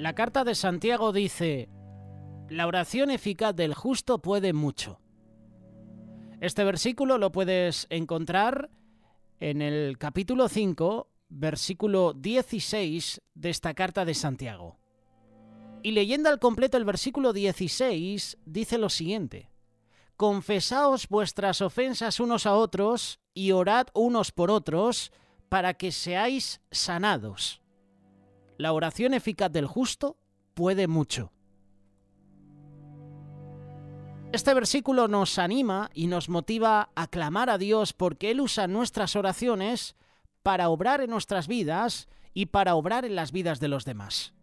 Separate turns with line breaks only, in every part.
La carta de Santiago dice: la oración eficaz del justo puede mucho. Este versículo lo puedes encontrar en el capítulo 5, versículo 16 de esta carta de Santiago. Y leyendo al completo el versículo 16, dice lo siguiente: confesaos vuestras ofensas unos a otros y orad unos por otros para que seáis sanados. La oración eficaz del justo puede mucho. Este versículo nos anima y nos motiva a clamar a Dios porque Él usa nuestras oraciones para obrar en nuestras vidas y para obrar en las vidas de los demás.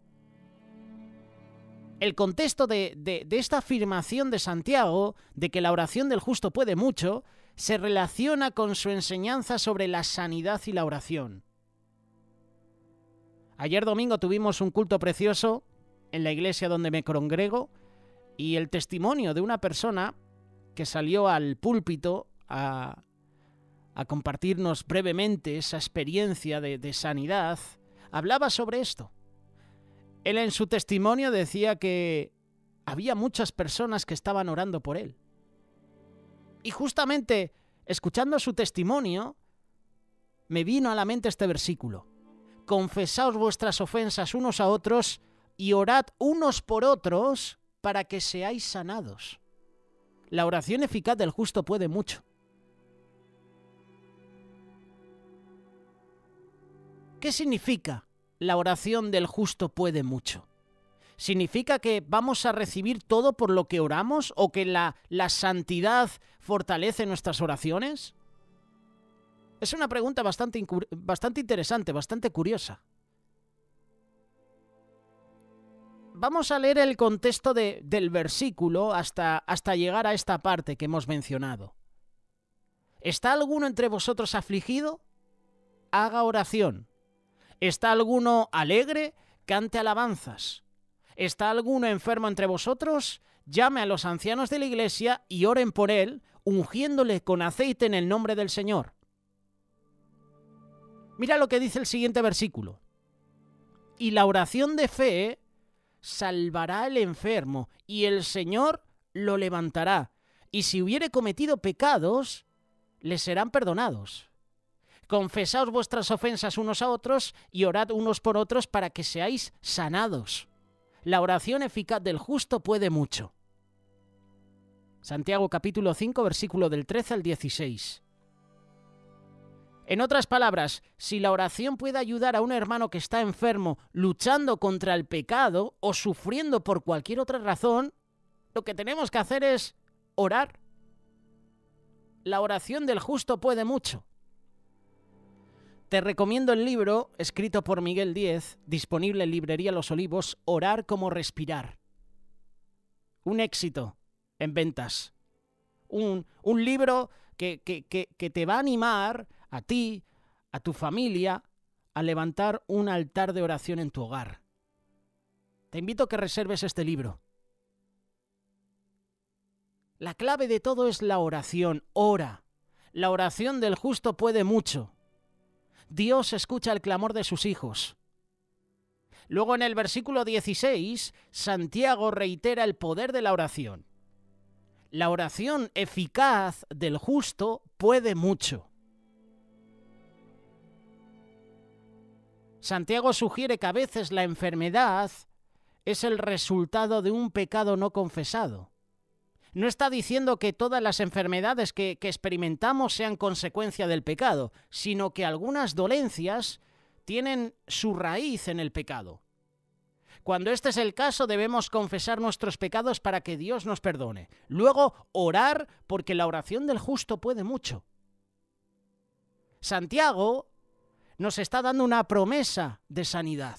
El contexto de esta afirmación de Santiago, de que la oración del justo puede mucho, se relaciona con su enseñanza sobre la sanidad y la oración. Ayer domingo tuvimos un culto precioso en la iglesia donde me congrego y el testimonio de una persona que salió al púlpito a compartirnos brevemente esa experiencia de sanidad, hablaba sobre esto. Él en su testimonio decía que había muchas personas que estaban orando por él. Y justamente escuchando su testimonio, me vino a la mente este versículo: confesaos vuestras ofensas unos a otros y orad unos por otros para que seáis sanados. La oración eficaz del justo puede mucho. ¿Qué significa la oración del justo puede mucho? ¿Significa que vamos a recibir todo por lo que oramos o que la santidad fortalece nuestras oraciones? Es una pregunta bastante interesante, bastante curiosa. Vamos a leer el contexto del versículo hasta llegar a esta parte que hemos mencionado. ¿Está alguno entre vosotros afligido? Haga oración. ¿Está alguno alegre? Cante alabanzas. ¿Está alguno enfermo entre vosotros? Llame a los ancianos de la iglesia y oren por él, ungiéndole con aceite en el nombre del Señor. Mira lo que dice el siguiente versículo. Y la oración de fe salvará al enfermo, y el Señor lo levantará. Y si hubiere cometido pecados, le serán perdonados. Confesaos vuestras ofensas unos a otros y orad unos por otros para que seáis sanados. La oración eficaz del justo puede mucho. Santiago capítulo 5, versículo del 13 al 16. En otras palabras, si la oración puede ayudar a un hermano que está enfermo, luchando contra el pecado o sufriendo por cualquier otra razón, lo que tenemos que hacer es orar. La oración del justo puede mucho. Te recomiendo el libro, escrito por Miguel Díez, disponible en librería Los Olivos, Orar como respirar. Un éxito en ventas. Un libro que te va a animar a ti, a tu familia, a levantar un altar de oración en tu hogar. Te invito a que reserves este libro. La clave de todo es la oración. Ora. La oración del justo puede mucho. Dios escucha el clamor de sus hijos. Luego en el versículo 16, Santiago reitera el poder de la oración. La oración eficaz del justo puede mucho. Santiago sugiere que a veces la enfermedad es el resultado de un pecado no confesado. No está diciendo que todas las enfermedades que experimentamos sean consecuencia del pecado, sino que algunas dolencias tienen su raíz en el pecado. Cuando este es el caso, debemos confesar nuestros pecados para que Dios nos perdone. Luego, orar, porque la oración del justo puede mucho. Santiago nos está dando una promesa de sanidad.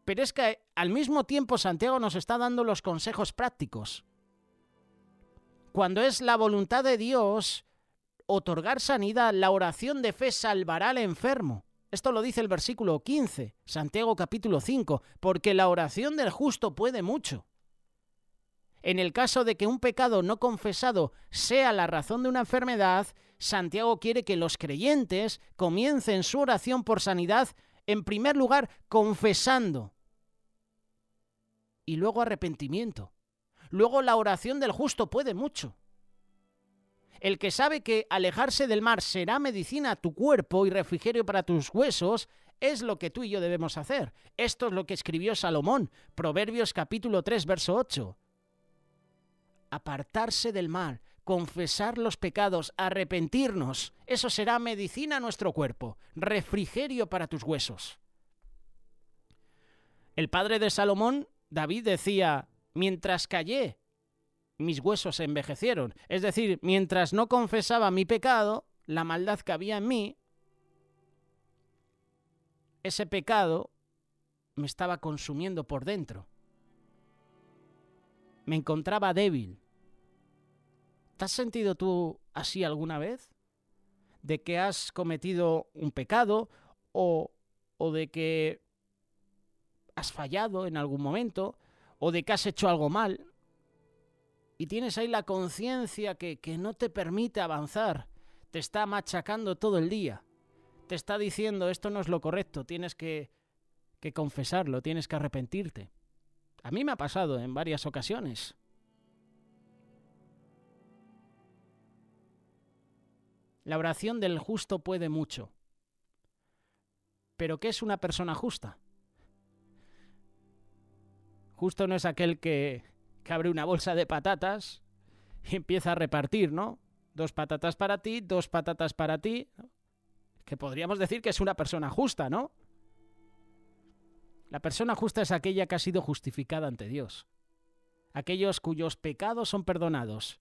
Pero es que al mismo tiempo Santiago nos está dando los consejos prácticos. Cuando es la voluntad de Dios otorgar sanidad, la oración de fe salvará al enfermo. Esto lo dice el versículo 15, Santiago capítulo 5, porque la oración del justo puede mucho. En el caso de que un pecado no confesado sea la razón de una enfermedad, Santiago quiere que los creyentes comiencen su oración por sanidad En primer lugar, confesando. Y luego arrepentimiento. Luego la oración del justo puede mucho. El que sabe que alejarse del mal será medicina a tu cuerpo y refrigerio para tus huesos, es lo que tú y yo debemos hacer. Esto es lo que escribió Salomón, Proverbios capítulo 3, verso 8. Apartarse del mal, confesar los pecados, arrepentirnos, eso será medicina a nuestro cuerpo, refrigerio para tus huesos. El padre de Salomón, David, decía, mientras callé, mis huesos se envejecieron. Es decir, mientras no confesaba mi pecado, la maldad que había en mí, ese pecado me estaba consumiendo por dentro. Me encontraba débil. ¿Te has sentido tú así alguna vez? ¿De que has cometido un pecado o de que has fallado en algún momento o de que has hecho algo mal? Y tienes ahí la conciencia que no te permite avanzar, te está machacando todo el día, te está diciendo esto no es lo correcto, tienes que confesarlo, tienes que arrepentirte. A mí me ha pasado en varias ocasiones. La oración del justo puede mucho. ¿Pero qué es una persona justa? Justo no es aquel que abre una bolsa de patatas y empieza a repartir, ¿no? 2 patatas para ti, 2 patatas para ti. Que podríamos decir que es una persona justa, ¿no? La persona justa es aquella que ha sido justificada ante Dios. Aquellos cuyos pecados son perdonados.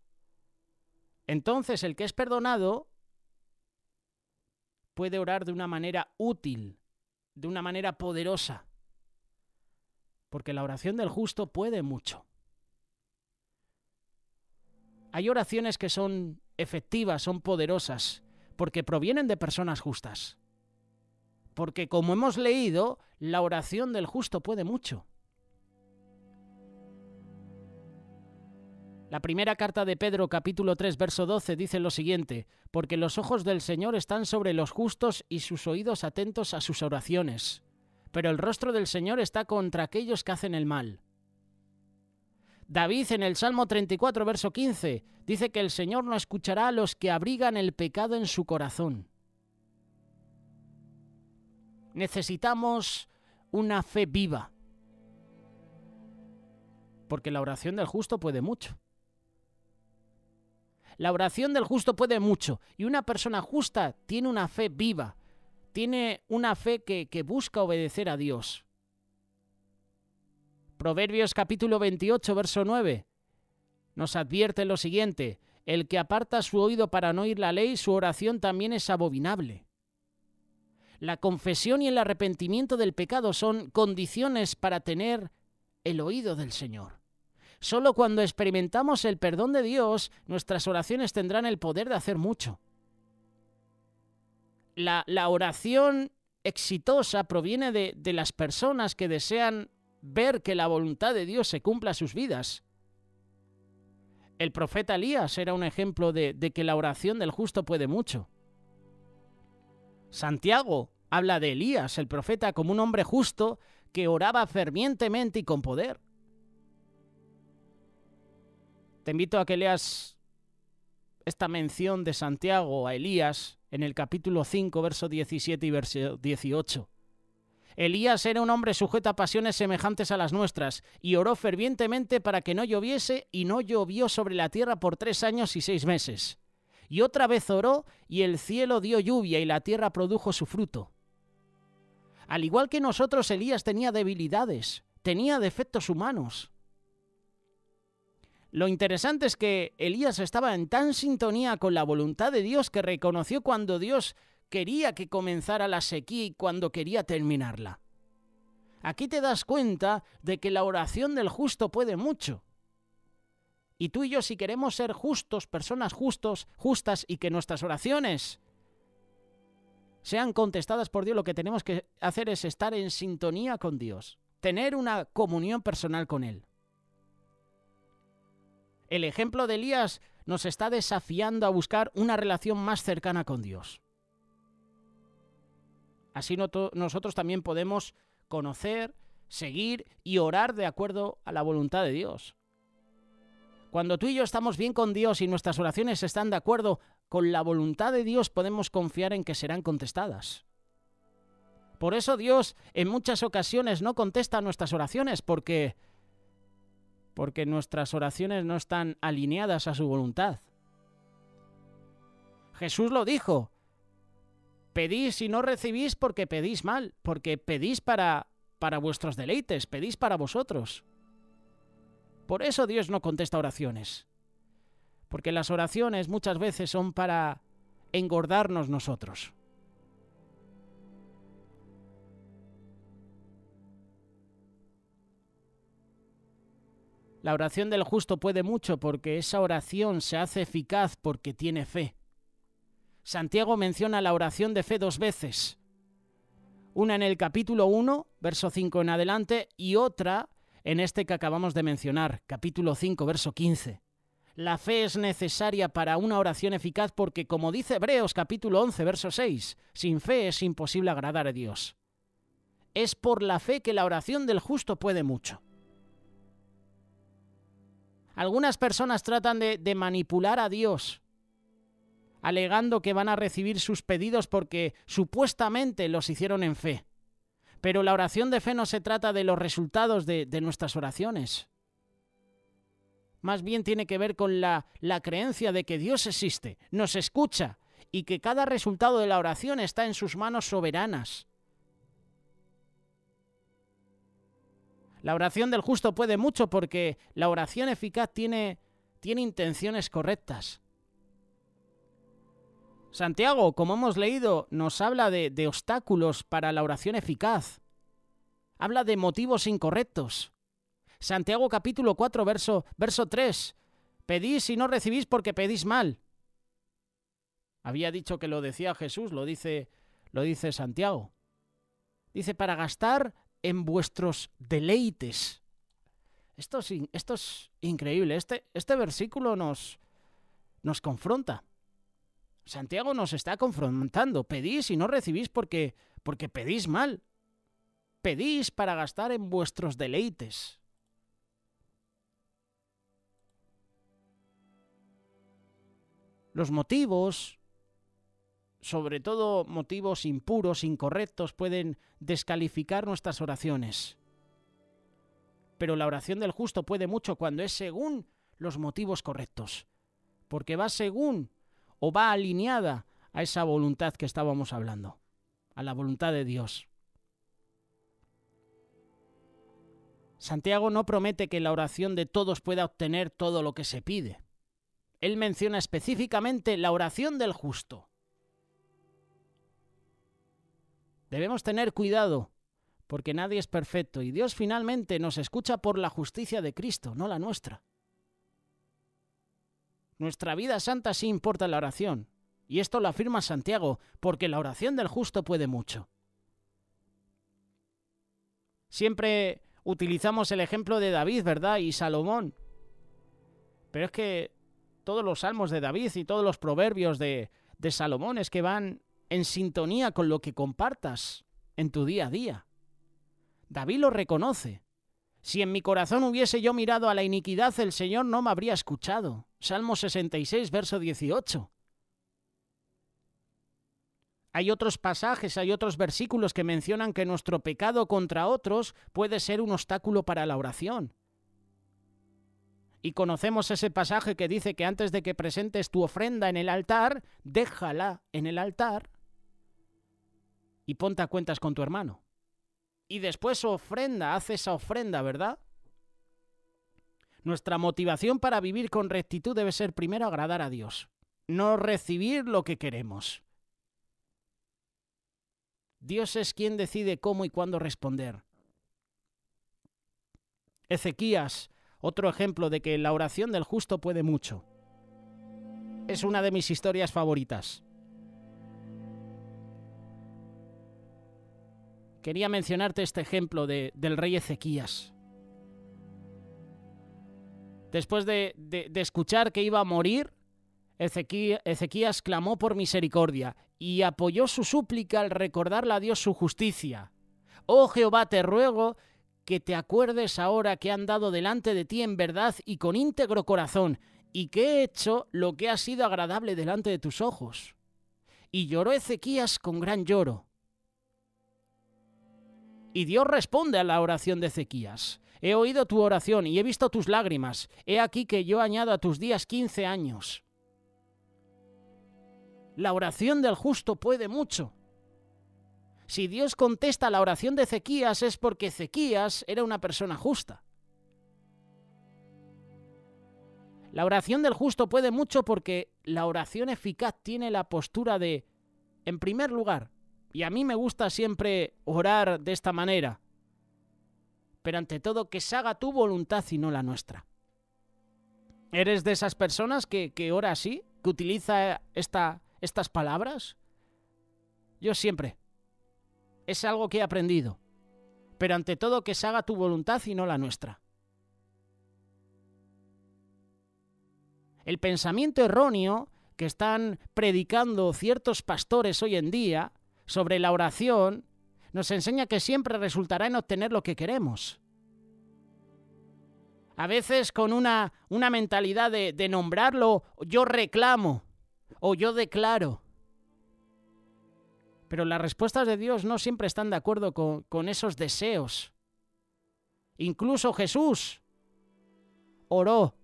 Entonces, el que es perdonado puede orar de una manera útil, de una manera poderosa. Porque la oración del justo puede mucho. Hay oraciones que son efectivas, son poderosas, porque provienen de personas justas. Porque, como hemos leído, la oración del justo puede mucho. La primera carta de Pedro, capítulo 3, verso 12, dice lo siguiente: porque los ojos del Señor están sobre los justos y sus oídos atentos a sus oraciones. Pero el rostro del Señor está contra aquellos que hacen el mal. David en el Salmo 34, verso 15, dice que el Señor no escuchará a los que abrigan el pecado en su corazón. Necesitamos una fe viva, porque la oración del justo puede mucho. La oración del justo puede mucho, y una persona justa tiene una fe viva, tiene una fe que busca obedecer a Dios. Proverbios capítulo 28, verso 9, nos advierte lo siguiente: el que aparta su oído para no oír la ley, su oración también es abominable. La confesión y el arrepentimiento del pecado son condiciones para tener el oído del Señor. Solo cuando experimentamos el perdón de Dios, nuestras oraciones tendrán el poder de hacer mucho. La oración exitosa proviene de las personas que desean ver que la voluntad de Dios se cumpla en sus vidas. El profeta Elías era un ejemplo de que la oración del justo puede mucho. Santiago habla de Elías, el profeta, como un hombre justo que oraba fervientemente y con poder. Te invito a que leas esta mención de Santiago a Elías en el capítulo 5, verso 17 y verso 18. Elías era un hombre sujeto a pasiones semejantes a las nuestras, y oró fervientemente para que no lloviese, y no llovió sobre la tierra por 3 años y 6 meses. Y otra vez oró, y el cielo dio lluvia, y la tierra produjo su fruto. Al igual que nosotros, Elías tenía debilidades, tenía defectos humanos. Lo interesante es que Elías estaba en tan sintonía con la voluntad de Dios que reconoció cuando Dios quería que comenzara la sequía y cuando quería terminarla. Aquí te das cuenta de que la oración del justo puede mucho. Y tú y yo, si queremos ser justos, personas justas, y que nuestras oraciones sean contestadas por Dios, lo que tenemos que hacer es estar en sintonía con Dios, tener una comunión personal con Él. El ejemplo de Elías nos está desafiando a buscar una relación más cercana con Dios. Así nosotros también podemos conocer, seguir y orar de acuerdo a la voluntad de Dios. Cuando tú y yo estamos bien con Dios y nuestras oraciones están de acuerdo con la voluntad de Dios, podemos confiar en que serán contestadas. Por eso Dios en muchas ocasiones no contesta nuestras oraciones, porque nuestras oraciones no están alineadas a su voluntad. Jesús lo dijo: pedís y no recibís porque pedís mal, porque pedís para vuestros deleites, pedís para vosotros. Por eso Dios no contesta oraciones, porque las oraciones muchas veces son para engordarnos nosotros. La oración del justo puede mucho porque esa oración se hace eficaz porque tiene fe. Santiago menciona la oración de fe 2 veces. Una en el capítulo 1, verso 5 en adelante, y otra en este que acabamos de mencionar, capítulo 5, verso 15. La fe es necesaria para una oración eficaz porque, como dice Hebreos capítulo 11, verso 6, sin fe es imposible agradar a Dios. Es por la fe que la oración del justo puede mucho. Algunas personas tratan de manipular a Dios, alegando que van a recibir sus pedidos porque supuestamente los hicieron en fe. Pero la oración de fe no se trata de los resultados de nuestras oraciones. Más bien tiene que ver con la creencia de que Dios existe, nos escucha y que cada resultado de la oración está en sus manos soberanas. La oración del justo puede mucho porque la oración eficaz tiene intenciones correctas. Santiago, como hemos leído, nos habla de obstáculos para la oración eficaz. Habla de motivos incorrectos. Santiago capítulo 4, verso 3. Pedís y no recibís porque pedís mal. Había dicho que lo decía Jesús, lo dice Santiago. Dice, para gastar en vuestros deleites. Esto es increíble. Este versículo nos confronta. Santiago nos está confrontando. Pedís y no recibís porque pedís mal. Pedís para gastar en vuestros deleites. Los motivos, sobre todo motivos impuros, incorrectos, pueden descalificar nuestras oraciones. Pero la oración del justo puede mucho cuando es según los motivos correctos, porque va según o va alineada a esa voluntad que estábamos hablando, a la voluntad de Dios. Santiago no promete que la oración de todos pueda obtener todo lo que se pide. Él menciona específicamente la oración del justo. Debemos tener cuidado, porque nadie es perfecto y Dios finalmente nos escucha por la justicia de Cristo, no la nuestra. Nuestra vida santa sí importa en la oración, y esto lo afirma Santiago, porque la oración del justo puede mucho. Siempre utilizamos el ejemplo de David, ¿verdad? Y Salomón. Pero es que todos los salmos de David y todos los proverbios de Salomón es que van en sintonía con lo que compartas en tu día a día. David lo reconoce. Si en mi corazón hubiese yo mirado a la iniquidad, el Señor no me habría escuchado. Salmo 66, verso 18. Hay otros pasajes, hay otros versículos que mencionan que nuestro pecado contra otros puede ser un obstáculo para la oración. Y conocemos ese pasaje que dice que antes de que presentes tu ofrenda en el altar, déjala en el altar y ponte a cuentas con tu hermano. Y después haz esa ofrenda, ¿verdad? Nuestra motivación para vivir con rectitud debe ser primero agradar a Dios, no recibir lo que queremos. Dios es quien decide cómo y cuándo responder. Ezequías, otro ejemplo de que la oración del justo puede mucho. Es una de mis historias favoritas. Quería mencionarte este ejemplo del rey Ezequías. Después de escuchar que iba a morir, Ezequías clamó por misericordia y apoyó su súplica al recordarle a Dios su justicia. Oh Jehová, te ruego que te acuerdes ahora que he andado delante de ti en verdad y con íntegro corazón, y que he hecho lo que ha sido agradable delante de tus ojos. Y lloró Ezequías con gran lloro. Y Dios responde a la oración de Ezequías. He oído tu oración y he visto tus lágrimas. He aquí que yo añado a tus días 15 años. La oración del justo puede mucho. Si Dios contesta la oración de Ezequías es porque Ezequías era una persona justa. La oración del justo puede mucho porque la oración eficaz tiene la postura de, en primer lugar, y a mí me gusta siempre orar de esta manera, pero ante todo que se haga tu voluntad y no la nuestra. ¿Eres de esas personas que ora así? ¿Que utiliza estas palabras? Yo siempre. Es algo que he aprendido. Pero ante todo que se haga tu voluntad y no la nuestra. El pensamiento erróneo que están predicando ciertos pastores hoy en día sobre la oración nos enseña que siempre resultará en obtener lo que queremos. A veces con una mentalidad de nombrarlo, yo reclamo o yo declaro. Pero las respuestas de Dios no siempre están de acuerdo con esos deseos. Incluso Jesús oró,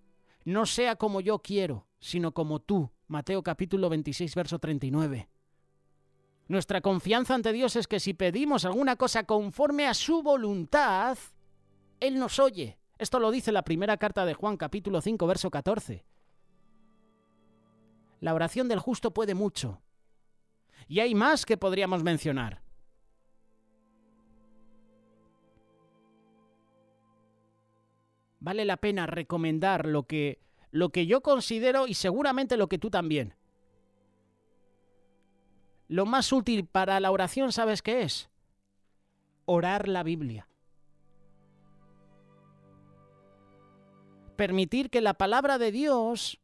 no sea como yo quiero, sino como tú. Mateo capítulo 26, verso 39. Nuestra confianza ante Dios es que si pedimos alguna cosa conforme a su voluntad, Él nos oye. Esto lo dice la primera carta de Juan, capítulo 5, verso 14. La oración del justo puede mucho. Y hay más que podríamos mencionar. Vale la pena recomendar lo que yo considero y seguramente lo que tú también. Lo más útil para la oración, ¿sabes qué es? Orar la Biblia. Permitir que la palabra de Dios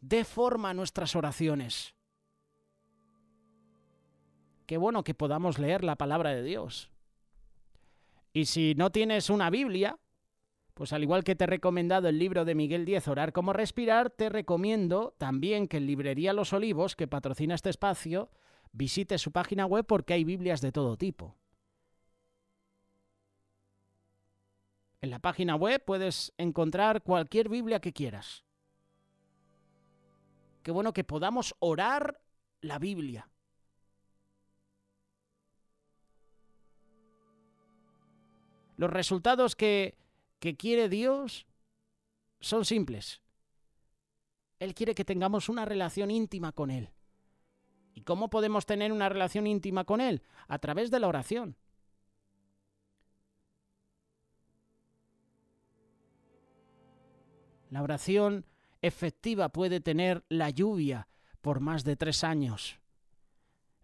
dé forma a nuestras oraciones. Qué bueno que podamos leer la palabra de Dios. Y si no tienes una Biblia, pues al igual que te he recomendado el libro de Miguel Díez, Orar como respirar, te recomiendo también que en Librería Los Olivos, que patrocina este espacio, visite su página web porque hay Biblias de todo tipo. En la página web puedes encontrar cualquier Biblia que quieras. Qué bueno que podamos orar la Biblia. Los resultados que quiere Dios son simples. Él quiere que tengamos una relación íntima con Él. ¿Y cómo podemos tener una relación íntima con Él? A través de la oración. La oración efectiva puede tener la lluvia por más de 3 años.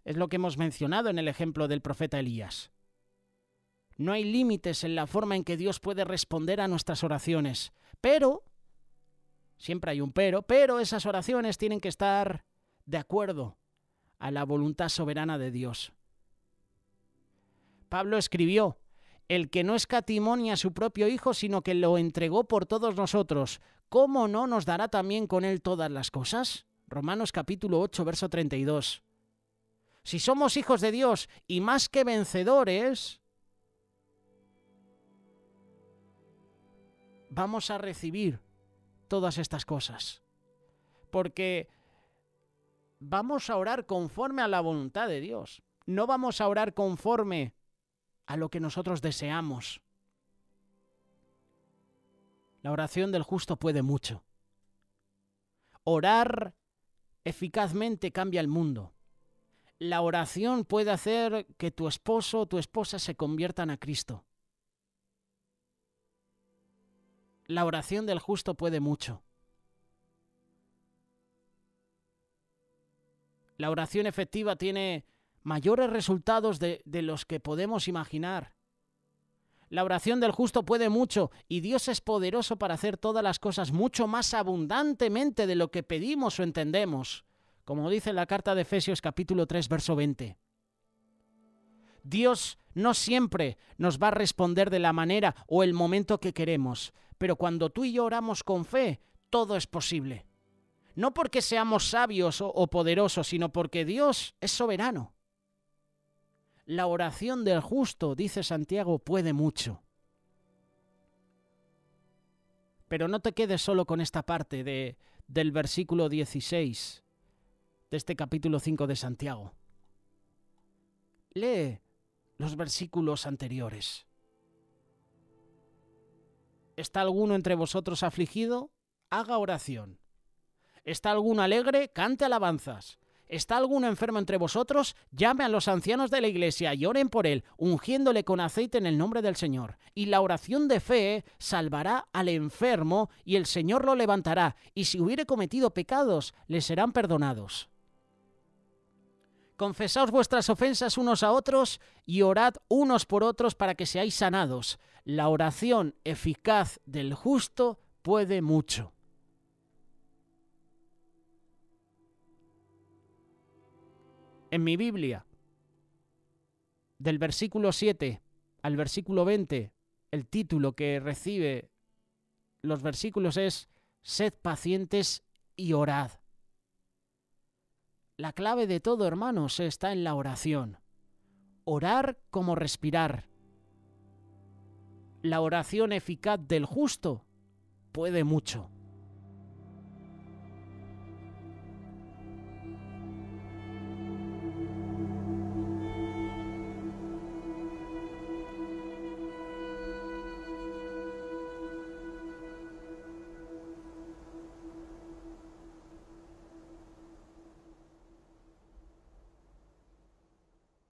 Es lo que hemos mencionado en el ejemplo del profeta Elías. No hay límites en la forma en que Dios puede responder a nuestras oraciones. Pero, siempre hay un pero esas oraciones tienen que estar de acuerdo a la voluntad soberana de Dios. Pablo escribió, el que no escatimó ni a su propio Hijo, sino que lo entregó por todos nosotros, ¿cómo no nos dará también con Él todas las cosas? Romanos capítulo 8, verso 32. Si somos hijos de Dios y más que vencedores, vamos a recibir todas estas cosas. Porque vamos a orar conforme a la voluntad de Dios. No vamos a orar conforme a lo que nosotros deseamos. La oración del justo puede mucho. Orar eficazmente cambia el mundo. La oración puede hacer que tu esposo o tu esposa se conviertan a Cristo. La oración del justo puede mucho. La oración efectiva tiene mayores resultados de los que podemos imaginar. La oración del justo puede mucho y Dios es poderoso para hacer todas las cosas mucho más abundantemente de lo que pedimos o entendemos, como dice la carta de Efesios capítulo 3, verso 20. Dios no siempre nos va a responder de la manera o el momento que queremos, pero cuando tú y yo oramos con fe, todo es posible. No porque seamos sabios o poderosos, sino porque Dios es soberano. La oración del justo, dice Santiago, puede mucho. Pero no te quedes solo con esta parte del versículo 16 de este capítulo 5 de Santiago. Lee los versículos anteriores. ¿Está alguno entre vosotros afligido? Haga oración. ¿Está alguno alegre? Cante alabanzas. ¿Está alguno enfermo entre vosotros? Llame a los ancianos de la iglesia y oren por él, ungiéndole con aceite en el nombre del Señor. Y la oración de fe salvará al enfermo y el Señor lo levantará, y si hubiere cometido pecados, le serán perdonados. Confesaos vuestras ofensas unos a otros y orad unos por otros para que seáis sanados. La oración eficaz del justo puede mucho. En mi Biblia, del versículo 7 al versículo 20, el título que recibe los versículos es «Sed pacientes y orad». La clave de todo, hermanos, está en la oración. Orar como respirar. La oración eficaz del justo puede mucho.